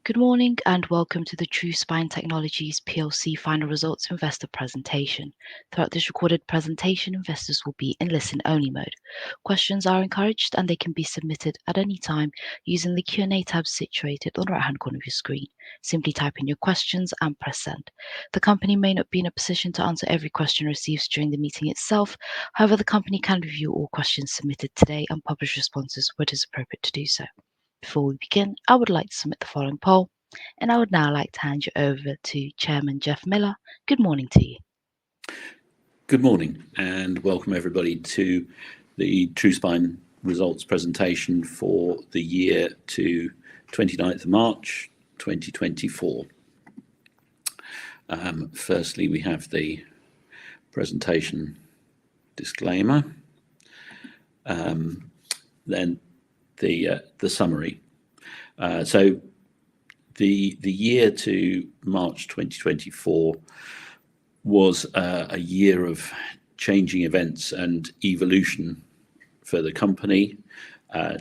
Good morning and welcome to the TruSpine Technologies PLC final results investor presentation. Throughout this recorded presentation, investors will be in listen-only mode. Questions are encouraged and they can be submitted at any time using the Q&A tab situated on the right-hand corner of your screen. Simply type in your questions and press send. The company may not be in a position to answer every question received during the meeting itself. However, the company can review all questions submitted today and publish responses where it is appropriate to do so. Before we begin, I would like to submit the following poll, and I would now like to hand you over to Chairman Jeff Miller. Good morning to you. Good morning and welcome everybody to the TruSpine results presentation for the year to 29th of March 2024. Firstly, we have the presentation disclaimer, then the summary. So the year to March 2024 was a year of changing events and evolution for the company.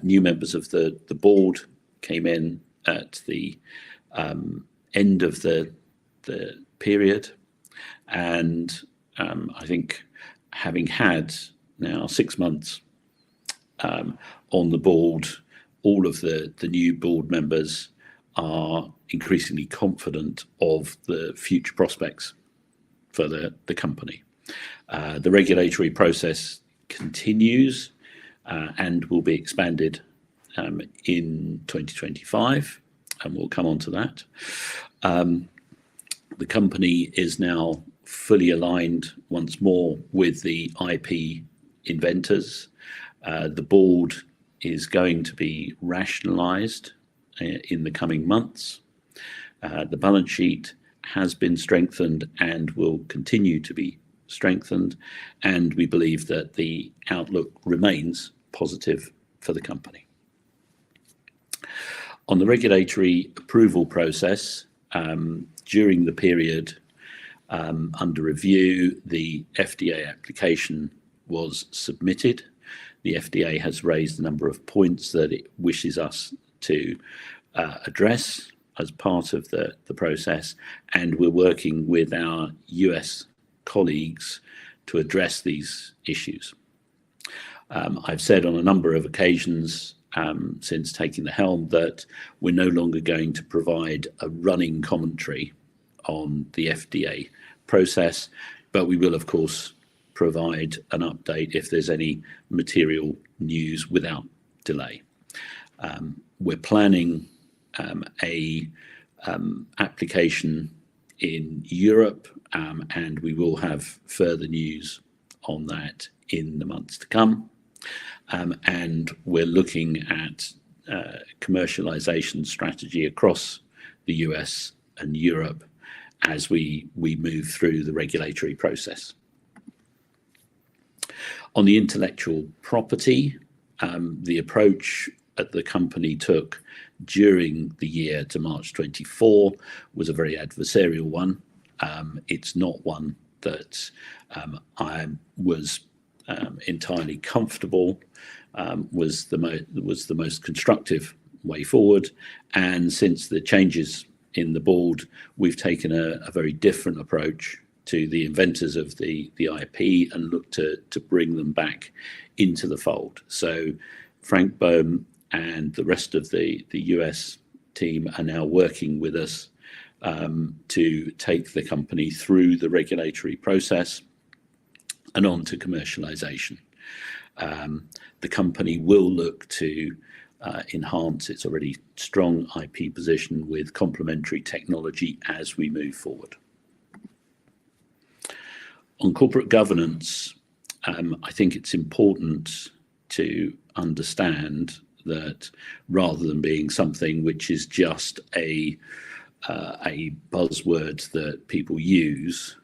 New members of the board came in at the end of the period, and I think having had now 6 months on the board, all of the new board members are increasingly confident of the future prospects for the company. The regulatory process continues and will be expanded in 2025, and we'll come on to that. The company is now fully aligned once more with the IP inventors. The board is going to be rationalized in the coming months. The balance sheet has been strengthened and will continue to be strengthened, and we believe that the outlook remains positive for the company. On the regulatory approval process, during the period under review, the FDA application was submitted. The FDA has raised a number of points that it wishes us to address as part of the process, and we're working with our US colleagues to address these issues. I've said on a number of occasions since taking the helm that we're no longer going to provide a running commentary on the FDA process, but we will of course provide an update if there's any material news without delay. We're planning a application in Europe, and we will have further news on that in the months to come. And we're looking at commercialization strategy across the US and Europe as we move through the regulatory process. On the intellectual property, the approach that the company took during the year to March 24 was a very adversarial one. It's not one that I was entirely comfortable was the most constructive way forward. And since the changes in the board, we've taken a very different approach to the inventors of the IP and look to bring them back into the fold. So Frank Bohm and the rest of the US team are now working with us to take the company through the regulatory process and on to commercialization. The company will look to enhance its already strong IP position with complementary technology as we move forward. On corporate governance, I think it's important to understand that rather than being something which is just a buzzword that people use,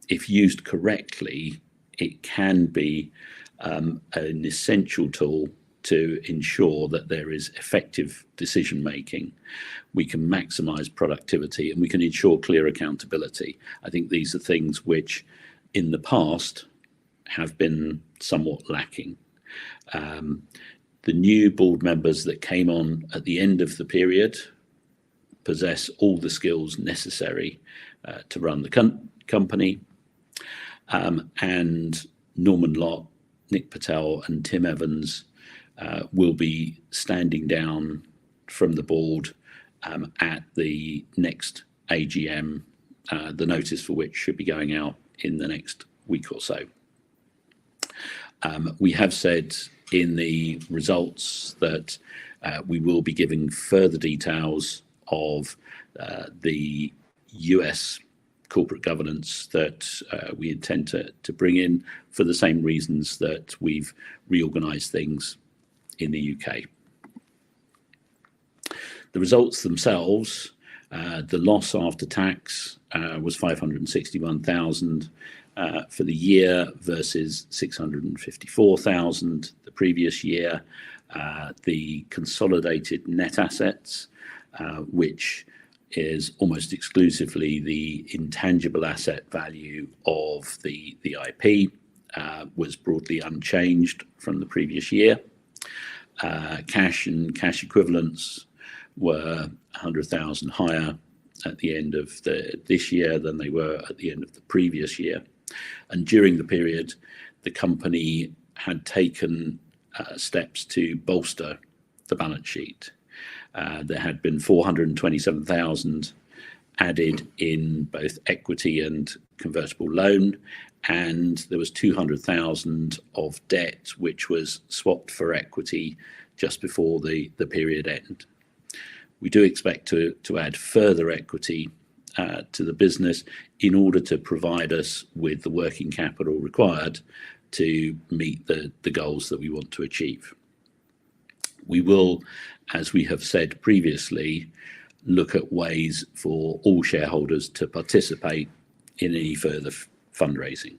if used correctly, it can be an essential tool to ensure that there is effective decision making. We can maximize productivity and we can ensure clear accountability. I think these are things which in the past have been somewhat lacking. The new board members that came on at the end of the period possess all the skills necessary to run the company. And Norman Lott, Nick Patel and Tim Evans will be standing down from the board at the next AGM, the notice for which should be going out in the next week or so. We have said in the results that we will be giving further details of the US corporate governance that we intend to bring in for the same reasons that we've reorganised things in the UK. The results themselves, the loss after tax was 561,000 for the year versus 654,000 the previous year. The consolidated net assets, which is almost exclusively the intangible asset value of the IP, was broadly unchanged from the previous year. Cash and cash equivalents were 100,000 higher at the end of this year than they were at the end of the previous year. And during the period, the company had taken steps to bolster the balance sheet. There had been 427,000 added in both equity and convertible loan, and there was 200,000 of debt which was swapped for equity just before the period end. We do expect to add further equity to the business in order to provide us with the working capital required to meet the goals that we want to achieve. We will, as we have said previously, look at ways for all shareholders to participate in any further fundraising.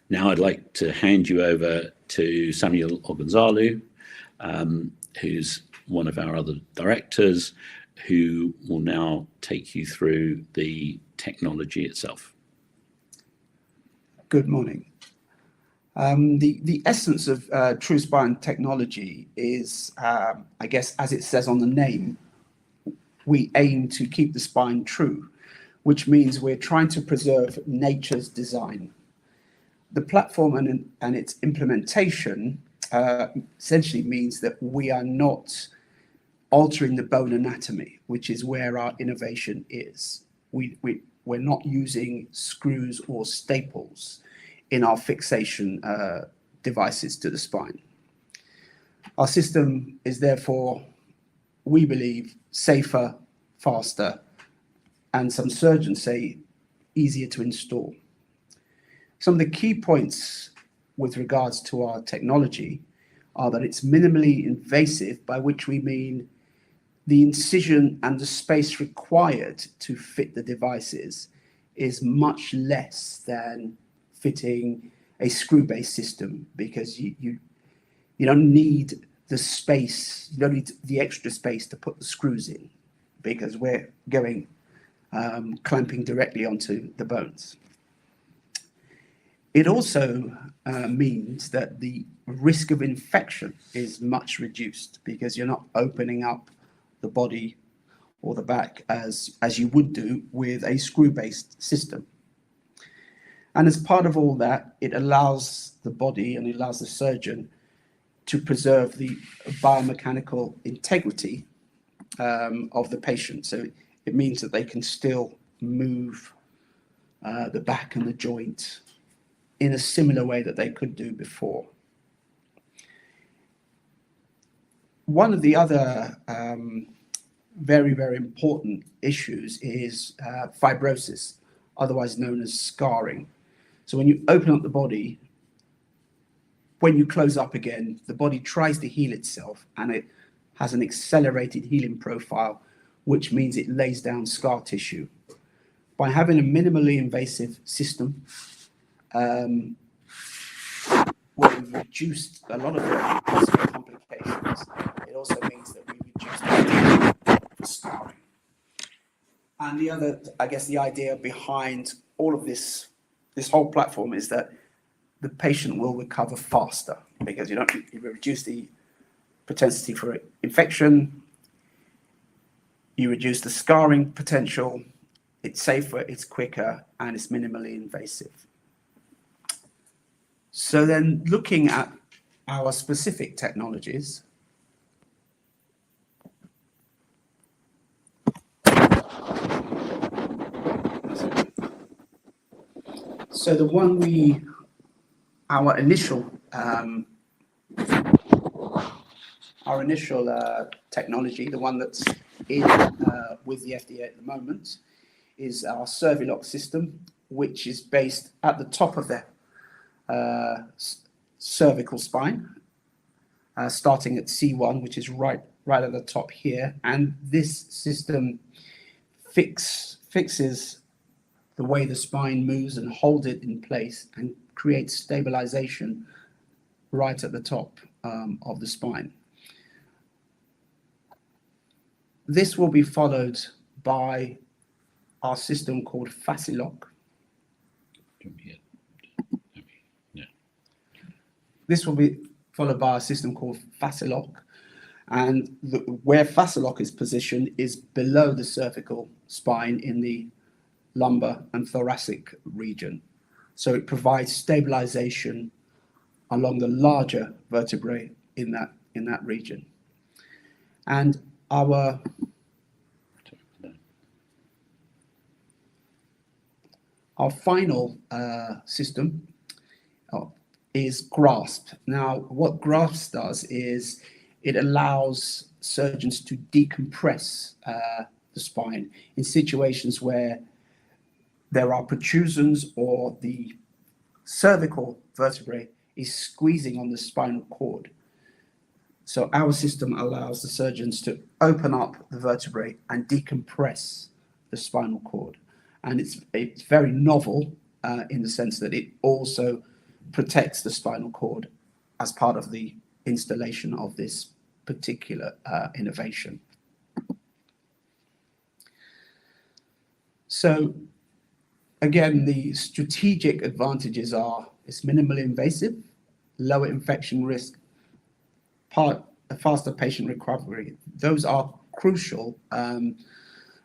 Now I'd like to hand you over to Samuel Ogunzalu, who's one of our other directors, who will now take you through the technology itself. Good morning. The essence of TruSpine technology is, I guess, as it says on the name, we aim to keep the spine true, which means we're trying to preserve nature's design. The platform and its implementation essentially means that we are not altering the bone anatomy, which is where our innovation is. We're not using screws or staples in our fixation devices to the spine. Our system is therefore, we believe, safer, faster, and some surgeons say easier to install. Some of the key points with regards to our technology are that it's minimally invasive, by which we mean the incision and the space required to fit the devices is much less than fitting a screw-based system, because you don't need the space, you don't need the extra space to put the screws in, because we're going clamping directly onto the bones. It also means that the risk of infection is much reduced, because you're not opening up the body or the back as you would do with a screw-based system. And as part of all that, it allows the body and it allows the surgeon to preserve the biomechanical integrity of the patient. So it means that they can still move the back and the joint in a similar way that they could do before. One of the other very, very important issues is fibrosis, otherwise known as scarring. So when you open up the body, when you close up again, the body tries to heal itself, and it has an accelerated healing profile, which means it lays down scar tissue. By having a minimally invasive system, we've reduced a lot of the possible complications. It also means that we reduce the time for scarring. And the other, I guess, the idea behind all of this whole platform is that the patient will recover faster, because you reduce the propensity for infection. You reduce the scarring potential, it's safer, it's quicker, and it's minimally invasive. So then looking at our specific technologies, so the one our initial technology, the one that's in with the FDA at the moment, is our Servilock system, which is based at the top of the cervical spine, starting at C1, which is right at the top here. And this system fixes the way the spine moves and holds it in place and creates stabilization right at the top of the spine. This will be followed by our system called Facilock. This will be followed by a system called Facilock, and where Facilock is positioned is below the cervical spine in the lumbar and thoracic region. So it provides stabilization along the larger vertebrae in that region. And our final system is GRASP. Now, what GRASP does is it allows surgeons to decompress the spine in situations where there are protrusions or the cervical vertebrae is squeezing on the spinal cord. So our system allows the surgeons to open up the vertebrae and decompress the spinal cord. And it's very novel in the sense that it also protects the spinal cord as part of the installation of this particular innovation. So again, the strategic advantages are it's minimally invasive, lower infection risk, a faster patient recovery. Those are crucial in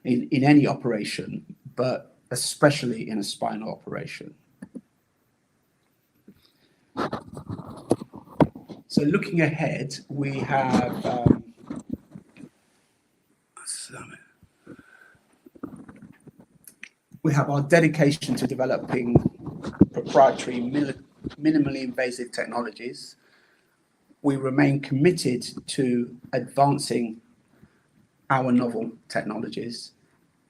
any operation, but especially in a spinal operation. So looking ahead, we have our dedication to developing proprietary minimally invasive technologies. We remain committed to advancing our novel technologies,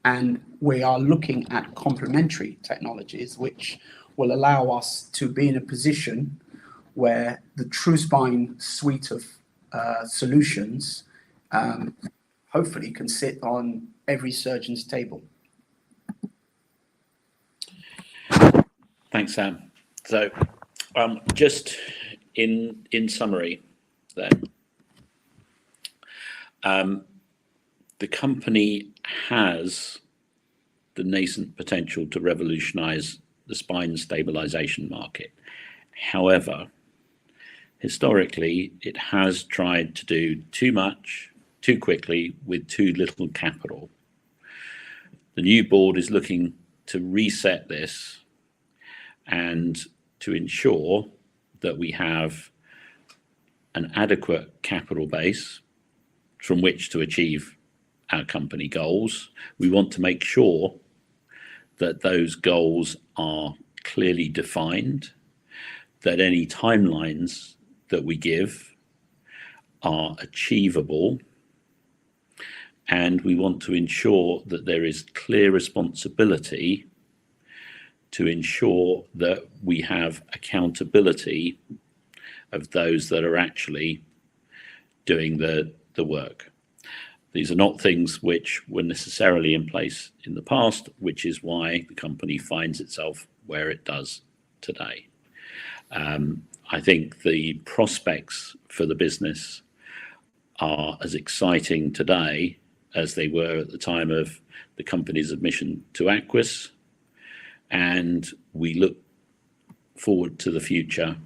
and we are looking at complementary technologies which will allow us to be in a position where the TruSpine suite of solutions hopefully can sit on every surgeon's table. Thanks, Sam. So just in summary then, the company has the nascent potential to revolutionize the spine stabilization market. However, historically, it has tried to do too much, too quickly, with too little capital. The new board is looking to reset this and to ensure that we have an adequate capital base from which to achieve our company goals. We want to make sure that those goals are clearly defined, that any timelines that we give are achievable, and we want to ensure that there is clear responsibility to ensure that we have accountability of those that are actually doing the work. These are not things which were necessarily in place in the past, which is why the company finds itself where it does today. I think the prospects for the business are as exciting today as they were at the time of the company's admission to Aquis, and we look forward to the future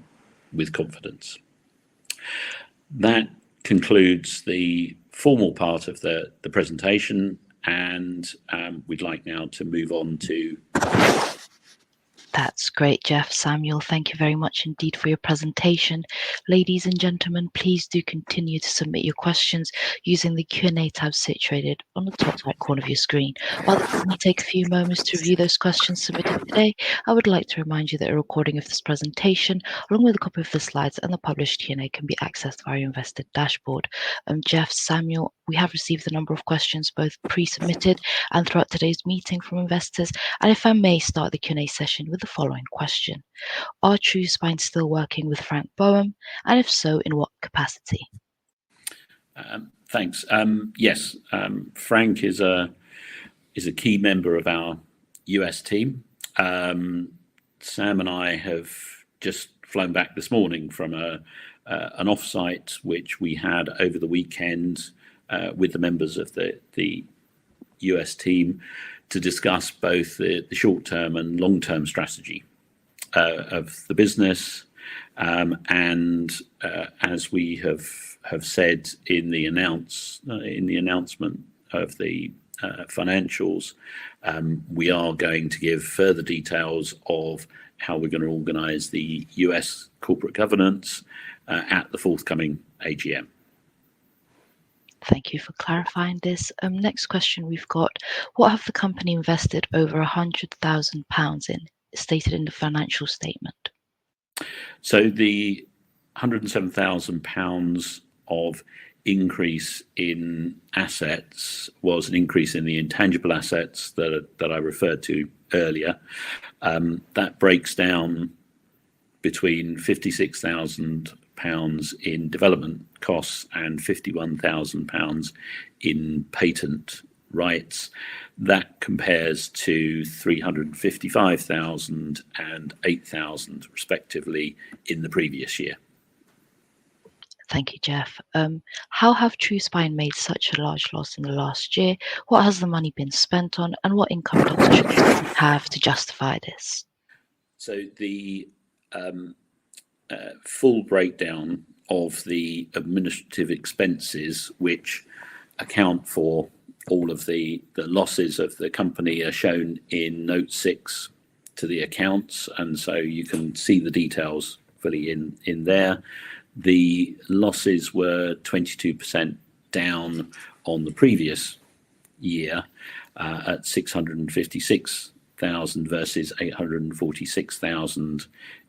with confidence. That concludes the formal part of the presentation, and we'd like now to move on to. That's great, Jeff. Samuel, thank you very much indeed for your presentation. Ladies and gentlemen, please do continue to submit your questions using the Q&A tab situated on the top right corner of your screen. While the company take a few moments to review those questions submitted today, I would like to remind you that a recording of this presentation, along with a copy of the slides and the published Q&A, can be accessed via your investor dashboard. Jeff, Samuel, we have received a number of questions, both pre-submitted and throughout today's meeting from investors. And if I may start the Q&A session with the following question. Are TruSpine still working with Frank Boehm? And if so, in what capacity? Thanks. Yes, Frank is a key member of our US team. Sam and I have just flown back this morning from an offsite which we had over the weekend with the members of the US team to discuss both the short-term and long-term strategy of the business. And as we have said in the announcement of the financials, we are going to give further details of how we're going to organise the US corporate governance at the forthcoming AGM. Thank you for clarifying this. Next question we've got. What have the company invested over £100,000 in, stated in the financial statement? So the £107,000 of increase in assets was an increase in the intangible assets that I referred to earlier. That breaks down between £56,000 in development costs and £51,000 in patent rights. That compares to £355,000 and £8,000 respectively in the previous year. Thank you, Jeff. How have TruSpine made such a large loss in the last year? What has the money been spent on, and what income does TruSpine have to justify this? So the full breakdown of the administrative expenses, which account for all of the losses of the company, are shown in note 6 to the accounts, and so you can see the details fully in there. The losses were 22% down on the previous year at 656,000 versus 846,000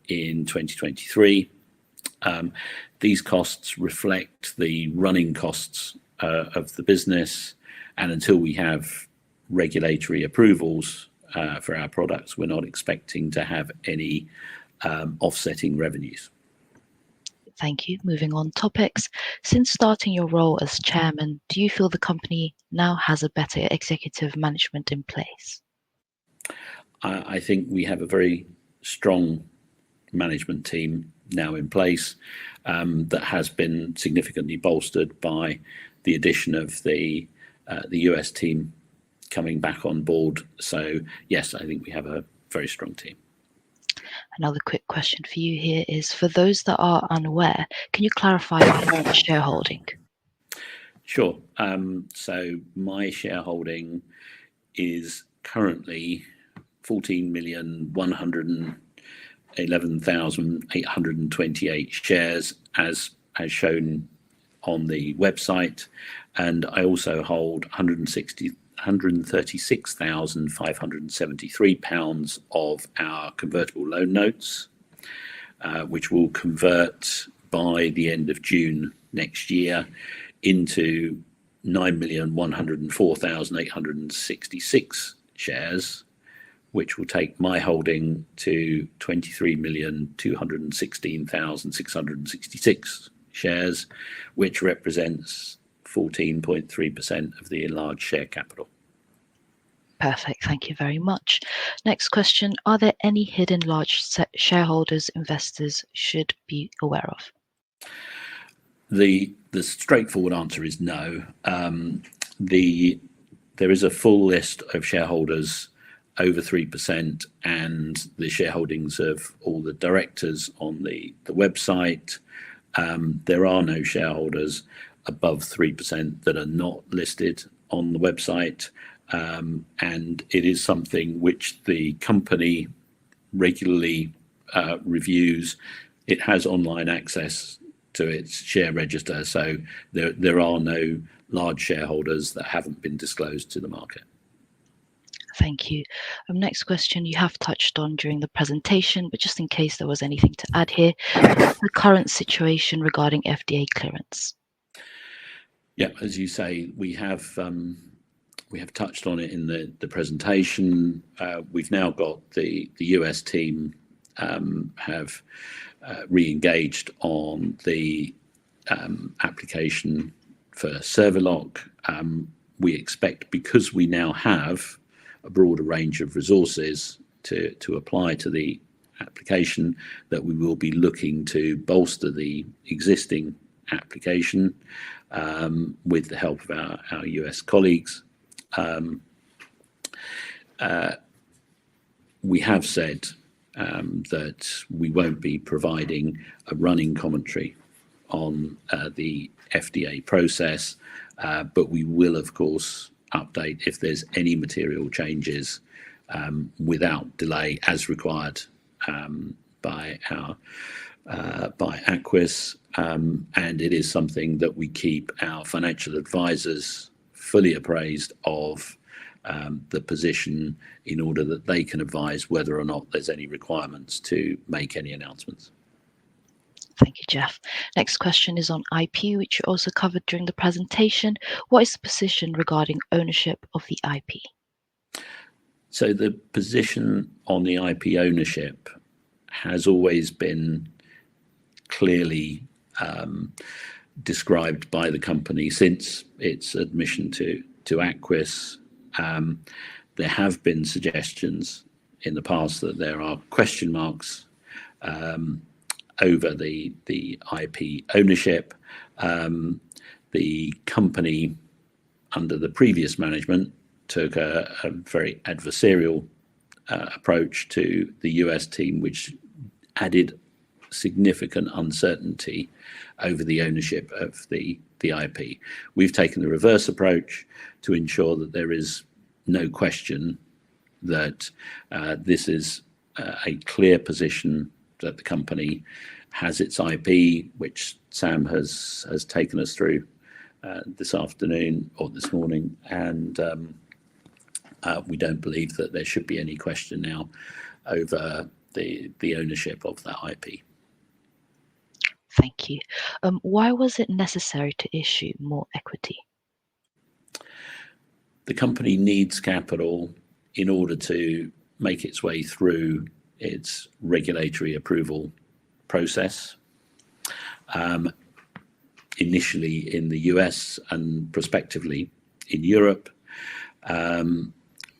in 2023. These costs reflect the running costs of the business, and until we have regulatory approvals for our products, we're not expecting to have any offsetting revenues. Thank you. Moving on topics. Since starting your role as chairman, do you feel the company now has a better executive management in place? I think we have a very strong management team now in place that has been significantly bolstered by the addition of the US team coming back on board. So yes, I think we have a very strong team. Another quick question for you here is, for those that are unaware, can you clarify your current shareholding? Sure. So my shareholding is currently 14,111,828 shares, as shown on the website, and I also hold £136,573 of our convertible loan notes, which will convert by the end of June next year into 9,104,866 shares, which will take my holding to 23,216,666 shares, which represents 14.3% of the enlarged share capital. Perfect. Thank you very much. Next question. Are there any hidden large shareholders investors should be aware of? The straightforward answer is no. There is a full list of shareholders over 3% and the shareholdings of all the directors on the website. There are no shareholders above 3% that are not listed on the website. And it is something which the company regularly reviews. It has online access to its share register, so there are no large shareholders that haven't been disclosed to the market. Thank you. Next question you have touched on during the presentation, but just in case there was anything to add here, the current situation regarding FDA clearance. Yeah, as you say, we have touched on it in the presentation. We've now got the US team have re-engaged on the application for server lock. We expect, because we now have a broader range of resources to apply to the application, that we will be looking to bolster the existing application with the help of our US colleagues. We have said that we won't be providing a running commentary on the FDA process, but we will, of course, update if there's any material changes without delay as required by Aquis, and it is something that we keep our financial advisors fully appraised of the position in order that they can advise whether or not there's any requirements to make any announcements. Thank you, Jeff. Next question is on IP, which you also covered during the presentation. What is the position regarding ownership of the IP? So the position on the IP ownership has always been clearly described by the company since its admission to Aquis. There have been suggestions in the past that there are question marks over the IP ownership. The company, under the previous management, took a very adversarial approach to the US team, which added significant uncertainty over the ownership of the IP. We've taken the reverse approach to ensure that there is no question that this is a clear position that the company has its IP, which Sam has taken us through this afternoon or this morning, and we don't believe that there should be any question now over the ownership of that IP. Thank you. Why was it necessary to issue more equity? The company needs capital in order to make its way through its regulatory approval process, initially in the US and prospectively in Europe.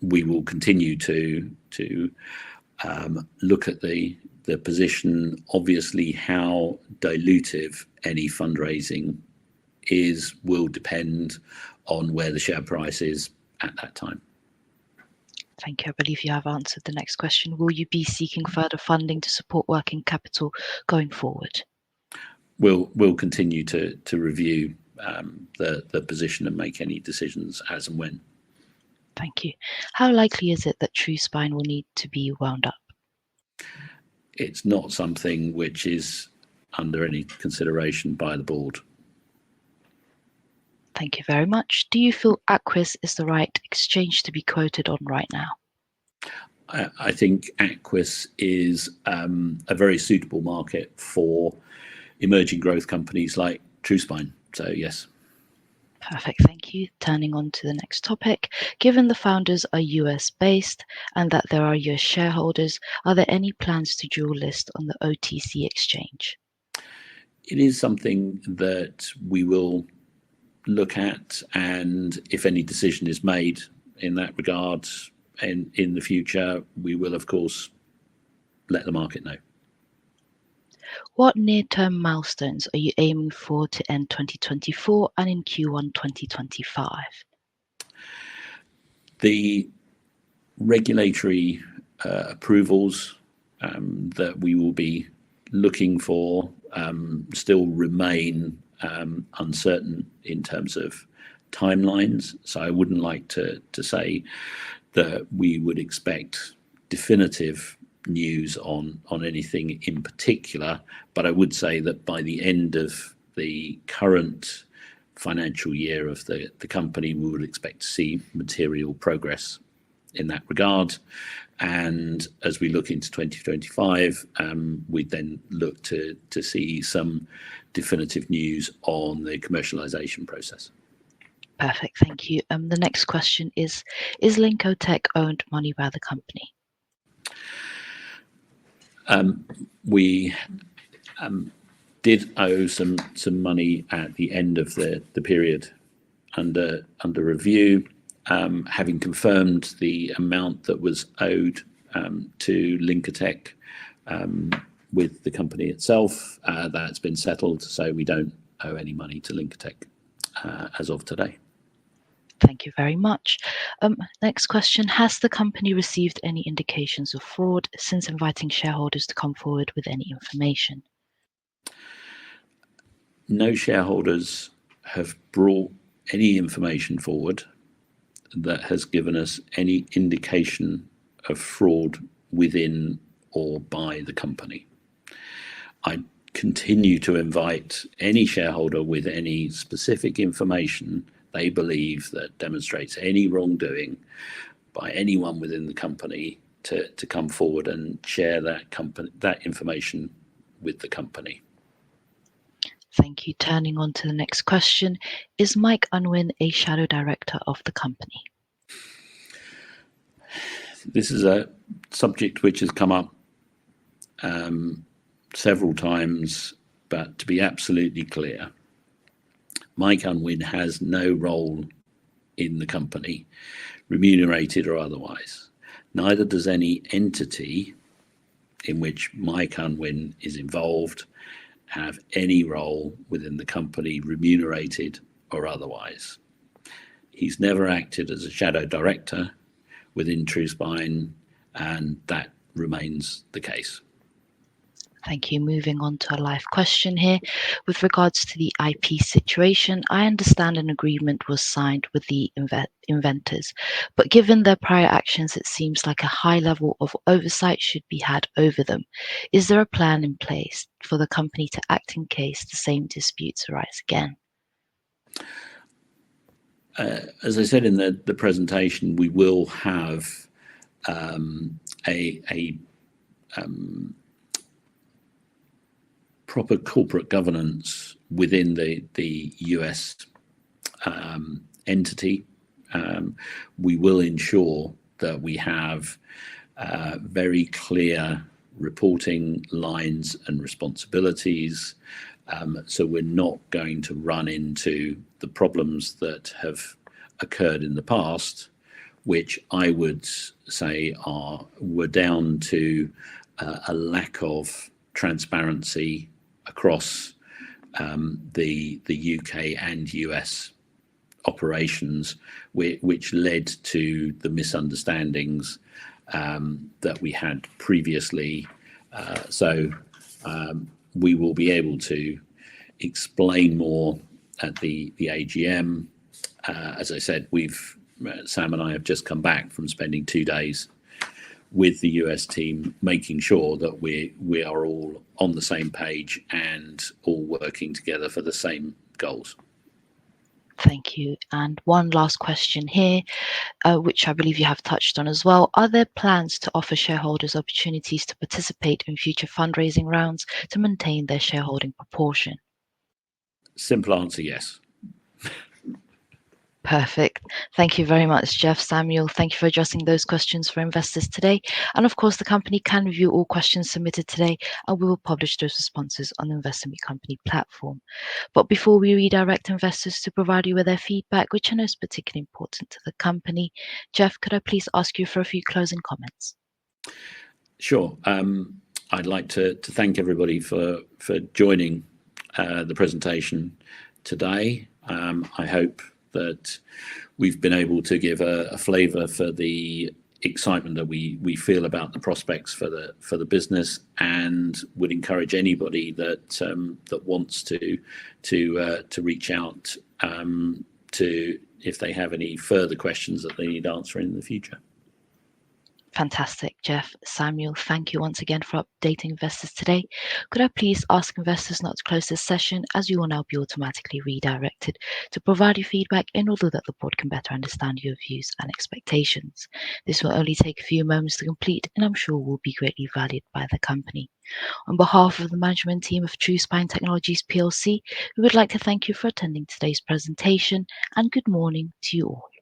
We will continue to look at the position. Obviously, how dilutive any fundraising will depend on where the share price is at that time. Thank you. I believe you have answered the next question. Will you be seeking further funding to support working capital going forward? We'll continue to review the position and make any decisions as and when. Thank you. How likely is it that TruSpine will need to be wound up? It's not something which is under any consideration by the board. Thank you very much. Do you feel Aquis is the right exchange to be quoted on right now? I think Aquis is a very suitable market for emerging growth companies like TruSpine. So yes. Perfect, thank you. Turning on to the next topic. Given the founders are US based and that there are US shareholders, are there any plans to dual list on the OTC exchange? It is something that we will look at, and if any decision is made in that regard in the future, we will of course let the market know. What near-term milestones are you aiming for to end 2024 and in Q1 2025? The regulatory approvals that we will be looking for still remain uncertain in terms of timelines. So I wouldn't like to say that we would expect definitive news on anything in particular, but I would say that by the end of the current financial year of the company, we would expect to see material progress in that regard. And as we look into 2025, we then look to see some definitive news on the commercialization process. Perfect, thank you. The next question is Linkotech owned money by the company? We did owe some money at the end of the period under review, having confirmed the amount that was owed to Linkotech with the company itself. That's been settled, so we don't owe any money to Linkotech as of today. Thank you very much. Next question, has the company received any indications of fraud since inviting shareholders to come forward with any information? No shareholders have brought any information forward that has given us any indication of fraud within or by the company. I continue to invite any shareholder with any specific information they believe that demonstrates any wrongdoing by anyone within the company to come forward and share that information with the company. Thank you. Turning on to the next question, is Mike Unwin a shadow director of the company? This is a subject which has come up several times, but to be absolutely clear, Mike Unwin has no role in the company, remunerated or otherwise. Neither does any entity in which Mike Unwin is involved have any role within the company, remunerated or otherwise. He's never acted as a shadow director within TruSpine, and that remains the case. Thank you. Moving on to a live question here. With regards to the IP situation, I understand an agreement was signed with the inventors, but given their prior actions, it seems like a high level of oversight should be had over them. Is there a plan in place for the company to act in case the same disputes arise again? As I said in the presentation, we will have a proper corporate governance within the US entity. We will ensure that we have very clear reporting lines and responsibilities, so we're not going to run into the problems that have occurred in the past, which I would say were down to a lack of transparency across the UK and US operations, which led to the misunderstandings that we had previously. So we will be able to explain more at the AGM. As I said, Sam and I have just come back from spending 2 days with the US team, making sure that we are all on the same page and all working together for the same goals. Thank you. And one last question here, which I believe you have touched on as well. Are there plans to offer shareholders opportunities to participate in future fundraising rounds to maintain their shareholding proportion? Simple answer, yes. Perfect. Thank you very much, Jeff, Samuel. Thank you for addressing those questions for investors today. And of course, the company can review all questions submitted today, and we will publish those responses on the Investor Meet Company platform. But before we redirect investors to provide you with their feedback, which I know is particularly important to the company, Jeff, could I please ask you for a few closing comments? Sure. I'd like to thank everybody for joining the presentation today. I hope that we've been able to give a flavour for the excitement that we feel about the prospects for the business, and would encourage anybody that wants to reach out to if they have any further questions that they need answering in the future. Fantastic, Jeff. Samuel, thank you once again for updating investors today. Could I please ask investors not to close this session, as you will now be automatically redirected to provide your feedback in order that the board can better understand your views and expectations. This will only take a few moments to complete, and I'm sure will be greatly valued by the company. On behalf of the management team of TruSpine Technologies PLC, we would like to thank you for attending today's presentation, and good morning to you all.